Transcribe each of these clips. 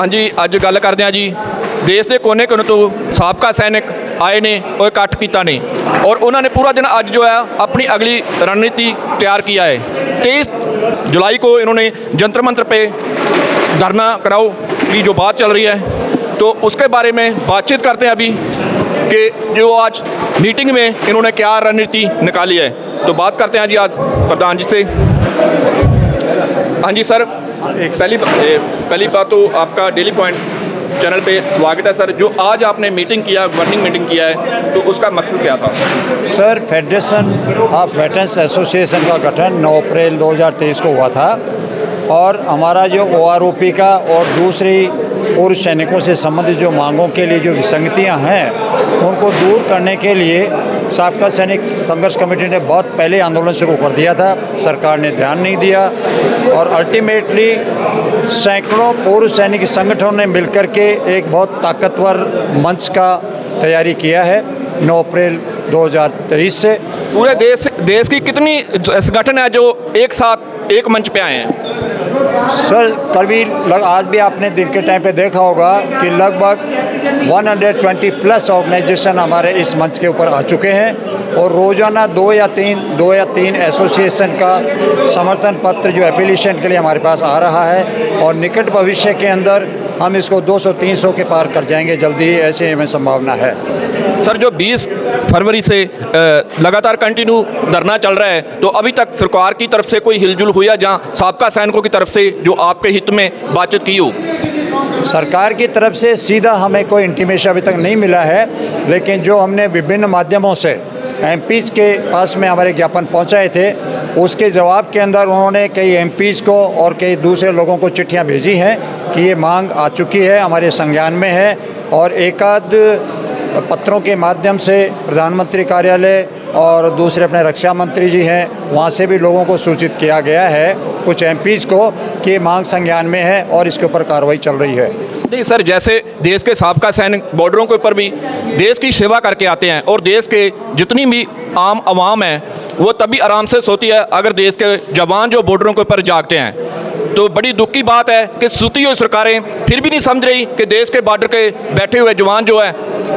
ਹਾਂਜੀ ਅੱਜ ਗੱਲ ਕਰਦੇ ਹਾਂ ਜੀ ਦੇਸ਼ ਦੇ ਕੋਨੇ-ਕੋਨੇ ਤੋਂ ਸਾਬਕਾ ਸੈਨਿਕ ਆਏ ਨੇ और इकट्ठ किया ने और उन्होंने पूरा दिन आज जो है अपनी अगली रणनीति तैयार किया है। 23 जुलाई को इन्होंने जंतर मंतर पे धरना कराओ की जो बात चल रही है तो उसके बारे में बातचीत करते हैं अभी कि जो आज मीटिंग में इन्होंने क्या रणनीति निकाली है। तो बात करते हैं जी आज प्रधान जी से। हाँ जी सर, पहली बात तो आपका डेली पॉइंट चैनल पे स्वागत है सर। जो आज आपने मीटिंग किया, गवर्निंग मीटिंग किया है, तो उसका मकसद क्या था? Sir, federation of veterans association का गठन 9 अप्रैल 2023 को हुआ था और हमारा जो OROP का और दूसरी पूर्व सैनिकों से संबंधित जो मांगों के लिए जो विसंगतियां हैं उनको दूर करने के लिए साबका सैनिक संघर्ष कमेटी ने बहुत पहले आंदोलन शुरू कर दिया था। सरकार ने ध्यान नहीं दिया और अल्टीमेटली सैकड़ों पूर्व सैनिक संगठनों ने मिलकर के एक बहुत ताकतवर मंच का तैयारी किया है 9 अप्रैल 2023 से। पूरे देश की कितनी संगठन है जो एक साथ एक मंच पे आए हैं? सर, कभी आज भी आपने दिन के टाइम पे देखा होगा कि लगभग 120 प्लस ऑर्गेनाइजेशन हमारे इस मंच के ऊपर आ चुके हैं और रोज़ाना दो या तीन एसोसिएशन का समर्थन पत्र जो एप्लीकेशन के लिए हमारे पास आ रहा है और निकट भविष्य के अंदर हम इसको 200-300 के पार कर जाएंगे जल्दी ही, ऐसी हमें संभावना है। सर, जो 20 फरवरी से लगातार कंटिन्यू धरना चल रहा है तो अभी तक सरकार की तरफ से कोई हिलजुल हुई है जहां साबका सैनिकों की तरफ से जो आपके हित में बातचीत की हो? सरकार की तरफ से सीधा हमें कोई इंटीमेशन अभी तक नहीं मिला है, लेकिन जो हमने विभिन्न माध्यमों से MPs के पास में हमारे ज्ञापन पहुंचाए थे उसके जवाब के अंदर उन्होंने कई MPs को और कई दूसरे लोगों को चिट्ठियां भेजी हैं कि ये मांग आ चुकी है, हमारे संज्ञान में है और एकाध पत्रों के माध्यम से प्रधानमंत्री कार्यालय और दूसरे अपने रक्षा मंत्री जी हैं वहाँ से भी लोगों को सूचित किया गया है कुछ MPs को कि ये मांग संज्ञान में है और इसके ऊपर कार्रवाई चल रही है। नहीं सर, जैसे देश के साबका सैनिक बॉर्डरों के ऊपर भी देश की सेवा करके आते हैं और देश के जितनी भी आम आवाम है वो तभी आराम से सोती है अगर देश के जवान जो बॉर्डरों के ऊपर जागते हैं। तो बड़ी दुख की बात है कि सोती हुई सरकारें फिर भी नहीं समझ रही कि देश के बॉर्डर के बैठे हुए जवान जो है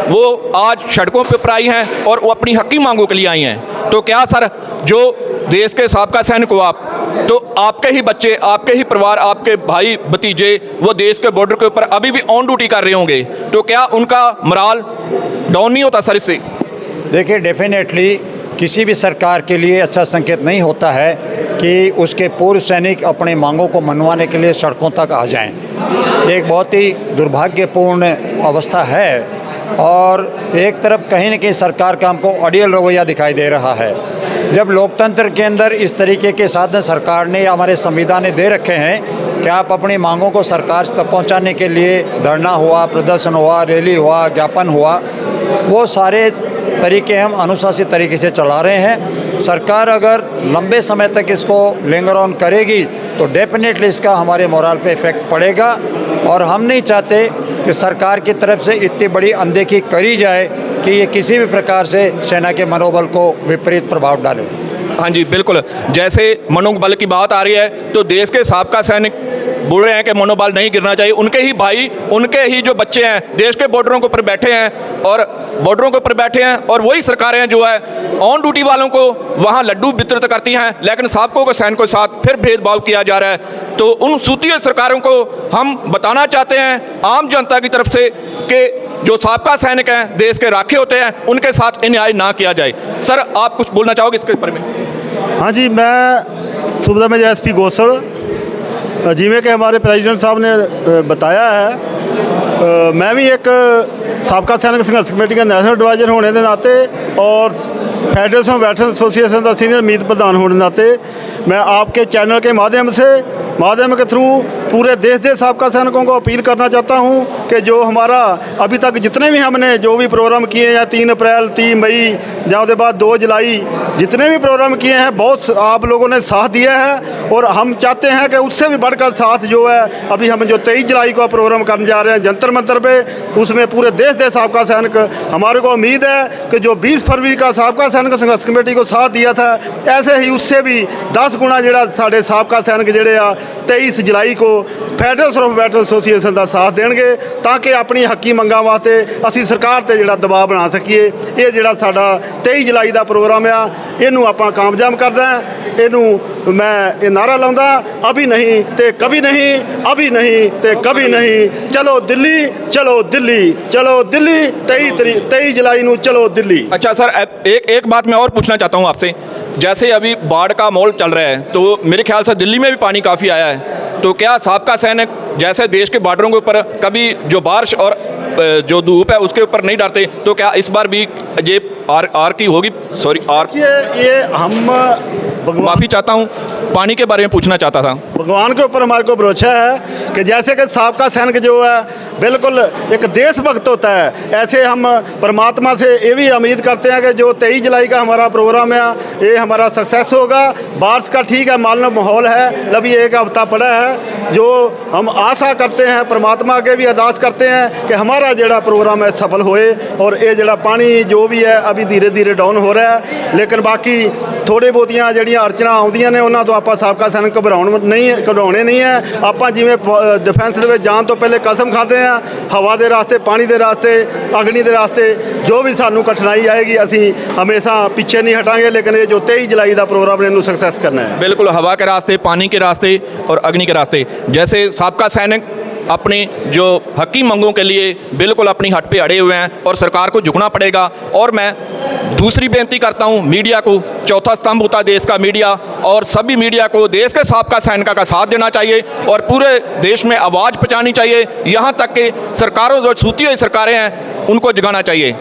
वो आज सड़कों पर आई हैं और वो अपनी हक़ी मांगों के लिए आई हैं। तो क्या सर, जो देश के साबका सैनिक हो आप, तो आपके ही बच्चे, आपके ही परिवार, आपके भाई भतीजे वो देश के बॉर्डर के ऊपर अभी भी ऑन ड्यूटी कर रहे होंगे, तो क्या उनका मोराल डाउन नहीं होता सर इससे? देखिए, डेफिनेटली किसी भी सरकार के लिए अच्छा संकेत नहीं होता है कि उसके पूर्व सैनिक अपनी मांगों को मनवाने के लिए सड़कों तक आ जाएं। एक बहुत ही दुर्भाग्यपूर्ण अवस्था है और एक तरफ कहीं न कहीं सरकार का हमको अड़ियल रवैया दिखाई दे रहा है। जब लोकतंत्र के अंदर इस तरीके के साधन सरकार ने या हमारे संविधान ने दे रखे हैं कि आप अपनी मांगों को सरकार तक पहुंचाने के लिए धरना हुआ, प्रदर्शन हुआ, रैली हुआ, ज्ञापन हुआ, वो सारे तरीके हम अनुशासित तरीके से चला रहे हैं। सरकार अगर लंबे समय तक इसको लिंगर ऑन करेगी तो डेफिनेटली इसका हमारे मोरल पे इफ़ेक्ट पड़ेगा और हम नहीं चाहते कि सरकार की तरफ से इतनी बड़ी अनदेखी करी जाए कि ये किसी भी प्रकार से सेना के मनोबल को विपरीत प्रभाव डाले। हाँ जी बिल्कुल, जैसे मनोबल की बात आ रही है तो देश के साबका सैनिक बोल रहे हैं कि मनोबल नहीं गिरना चाहिए। उनके ही भाई, उनके ही जो बच्चे हैं देश के बॉर्डरों के ऊपर बैठे हैं और बॉर्डरों के ऊपर बैठे हैं और वही सरकारें जो है ऑन ड्यूटी वालों को वहाँ लड्डू वितरित करती हैं, लेकिन साबकों के सैनिकों के साथ फिर भेदभाव किया जा रहा है। तो उन सूती सरकारों को हम बताना चाहते हैं आम जनता की तरफ से कि जो साबका सैनिक हैं देश के राखे होते हैं उनके साथ अन्याय ना किया जाए। सर, आप कुछ बोलना चाहोगे इसके बारे में? हाँ जी, मैं सूबा में SP गोसल, जिमें कि हमारे प्रेसिडेंट साहब ने बताया है, मैं भी एक साबका सैनिक संघर्ष कमेटी का नेशनल एडवाइजर होने के नाते और फेडरेशन ऑफ वेटरन एसोसिएशन का सीनियर मीत प्रधान होने के नाते मैं आपके चैनल के माध्यम के थ्रू पूरे देश के साबका सैनिकों को अपील करना चाहता हूं कि जो हमारा अभी तक जितने भी हमने जो भी प्रोग्राम किए हैं, या 3 अप्रैल, 3 मई या उसके बाद 2 जुलाई, जितने भी प्रोग्राम किए हैं बहुत आप लोगों ने साथ दिया है और हम चाहते हैं कि उससे भी बढ़कर साथ जो है अभी हम जो 23 जुलाई को प्रोग्राम करने जा रहे हैं जंतर मंतर पे, उसमें पूरे देश के साबका सैनिक, हमारे को उम्मीद है कि जो 20 फरवरी का साबका सैनिक संघर्ष कमेटी को साथ दिया था ऐसे ही उससे भी 10 गुना जोड़ा साढ़े साबका सैनिक जोड़े 23 जुलाई को ਫੈਡਰਲ ਆਫ ਬੈਟਲ ਐਸੋਸੀਏਸ਼ਨ ਦਾ ਸਾਥ ਦੇਣਗੇ ਤਾਂ ਕਿ ਆਪਣੀ ਹੱਕੀ ਮੰਗਾਂ ਵਾਸਤੇ ਅਸੀਂ ਸਰਕਾਰ ਤੇ ਜਿਹੜਾ ਦਬਾਅ ਬਣਾ ਸਕੀਏ। ਇਹ ਜਿਹੜਾ ਸਾਡਾ 23 ਜੁਲਾਈ ਦਾ ਪ੍ਰੋਗਰਾਮ ਆ ਇਹਨੂੰ ਆਪਾਂ ਕਾਮਯਾਬ ਕਰਨਾ ਹੈ। ਇਹਨੂੰ ਮੈਂ ਇਹ ਨਾਰਾ ਲਾਉਂਦਾ, ਅਭੀ ਨਹੀਂ ਤੇ ਕभी नहीं, अभी नहीं ते कभी नहीं, चलो दिल्ली चलो दिल्ली चलो दिल्ली 23 जुलाई ਨੂੰ चलो दिल्ली। अच्छा सर, एक बात मैं और पूछना चाहता हूँ आपसे। जैसे अभी बाढ़ का माहौल चल रहा है तो मेरे ख्याल से दिल्ली में भी पानी काफ़ी आया है, तो क्या साबका सैनिक जैसे देश के बॉर्डरों के ऊपर कभी जो बारिश और जो धूप है उसके ऊपर नहीं डरते, तो क्या इस बार भी ये आर की होगी? सॉरी आर, ये हम माफ़ी चाहता हूँ, पानी के बारे में पूछना चाहता था। भगवान के ऊपर हमारे को भरोसा है कि जैसे कि साबका सैनिक जो है बिल्कुल एक देशभक्त होता है, ऐसे हम परमात्मा से ये भी उम्मीद करते हैं कि जो 23 जुलाई का हमारा प्रोग्राम है ये हमारा सक्सेस होगा। बारिश का ठीक है, मालूम माहौल है, अभी एक हफ्ता पड़ा है, जो हम आशा करते हैं परमात्मा के भी अरदास करते हैं कि हमारा जोड़ा प्रोग्राम है सफल होए। और ये जोड़ा पानी जो भी है अभी धीरे धीरे डाउन हो रहा है, लेकिन बाकी थोड़े बहुतियाँ ਜਿਹੜੀਆਂ ਅੜਚਣਾਂ ਆਉਂਦੀਆਂ ਨੇ ਉਹਨਾਂ ਤੋਂ ਆਪਾਂ ਸਾਬਕਾ ਸੈਨਿਕ ਘਬਰਾਉਣੇ ਨਹੀਂ ਹੈ। ਆਪਾਂ ਜਿਵੇਂ ਡਿਫੈਂਸ ਦੇ ਵਿੱਚ ਜਾਣ ਤੋਂ ਪਹਿਲੇ ਕਸਮ ਖਾਦੇ ਆ, ਹਵਾ ਦੇ ਰਾਸਤੇ, ਪਾਣੀ ਦੇ ਰਾਸਤੇ, ਅਗਨੀ ਦੇ ਰਾਸਤੇ ਜੋ ਵੀ ਸਾਨੂੰ ਕਠਿਨਾਈ ਆਏਗੀ ਅਸੀਂ हमेशा पीछे नहीं हटाएंगे, लेकिन ये जो 23 जुलाई का प्रोग्राम है इन्होंने सक्सेस करना है। बिल्कुल, हवा के रास्ते, पानी के रास्ते और अग्नि के रास्ते। जैसे साबका सैनिक अपनी जो हकी मंगों के लिए बिल्कुल अपनी हट पे अड़े हुए हैं और सरकार को झुकना पड़ेगा। और मैं दूसरी बेनती करता हूं मीडिया को, चौथा स्तंभ होता है देश का मीडिया, और सभी मीडिया को देश के साबका सैनिकों का साथ देना चाहिए और पूरे देश में आवाज़ पहुंचानी चाहिए। यहाँ तक कि सरकारों जो सूती हुई सरकारें हैं उनको जगाना चाहिए।